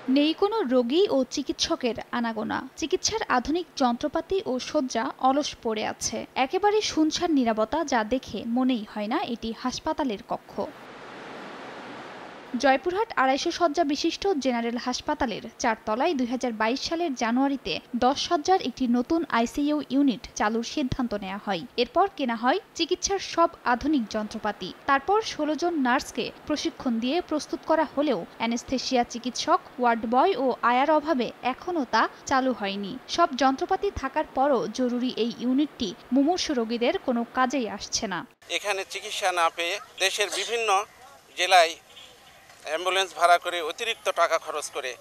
নেই কোনো রোগী ও চিকিৎসকের আনাগোনা। চিকিৎসার আধুনিক যন্ত্রপাতি ও শয্যা অলস পড়ে আছে। একেবারে শুনশান নীরবতা, যা দেখে মনেই হয় না এটি হাসপাতালের কক্ষ। জয়পুরহাট ২৫০ শয্যা বিশিষ্ট জেনারেল হাসপাতালের ৪ তলায় ২০২২ সালের জানুয়ারিতে ১০ শয্যার একটি নতুন আইসিইউ ইউনিট চালুর সিদ্ধান্ত নেওয়া হয়। এরপর কেনা হয় চিকিৎসার সব আধুনিক যন্ত্রপাতি। তারপর ১৬ জন নার্সকে প্রশিক্ষণ দিয়ে প্রস্তুত করা হলেও অ্যানেস্থেশিয়া চিকিৎসক, ওয়ার্ড বয় ও আয়ার অভাবে এখনও তা চালু হয়নি। সব যন্ত্রপাতি থাকার পরও জরুরি এই ইউনিটটি মুমূর্ষু রোগীদের কোনো কাজেই আসছে না। এখানে চিকিৎসা না পেয়ে দেশের বিভিন্ন জেলায় অ্যাম্বুলেন্স ভাড়া করে অতিরিক্ত টাকা খরচ করে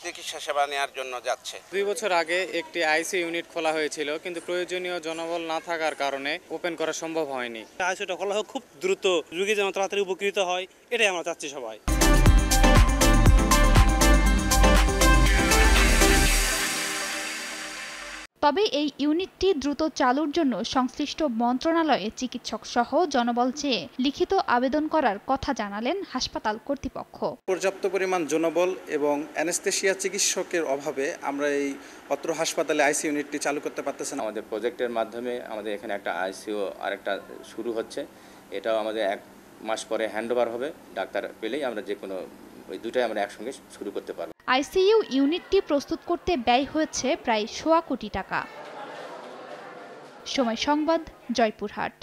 চিকিৎসা সেবা নেওয়ার জন্য যাচ্ছে। ২ বছর আগে একটি আইসিইউ ইউনিট খোলা হয়েছিল, কিন্তু প্রয়োজনীয় জনবল না থাকার কারণে ওপেন করা সম্ভব হয়নি। আইসিইউটা খোলা হোক, খুব দ্রুত রোগী যেন তাড়াতাড়ি উপকৃত হয়, এটাই আমরা চাচ্ছি সবাই। তবে এই ইউনিটটি দ্রুত চালুর জন্য সংশ্লিষ্ট মন্ত্রণালয়ে চিকিৎসক সহ জনবল চেয়ে লিখিত আবেদন করার কথা জানালেন হাসপাতাল কর্তৃপক্ষ। পর্যাপ্ত পরিমাণ জনবল এবং অ্যানেস্থেশিয়া চিকিৎসকের অভাবে আমরা এই অত্র হাসপাতালে আইসিইউ ইউনিটটি চালু করতে পারতেছি না। আমাদের প্রজেক্টের মাধ্যমে আমাদের এখানে একটা আইসিইউ আরেকটা শুরু হচ্ছে। এটাও আমাদের ১ মাস পরে হ্যান্ডওভার হবে। ডাক্তার পেলেই আমরা যে কোনো ওই দুটাই আমরা একসঙ্গে শুরু করতে পারব। আইসিইউ ইউনিটটি প্রস্তুত করতে ব্যয় হয়েছে প্রায় ১.৫ কোটি টাকা। সময় সংবাদ, জয়পুরহাট।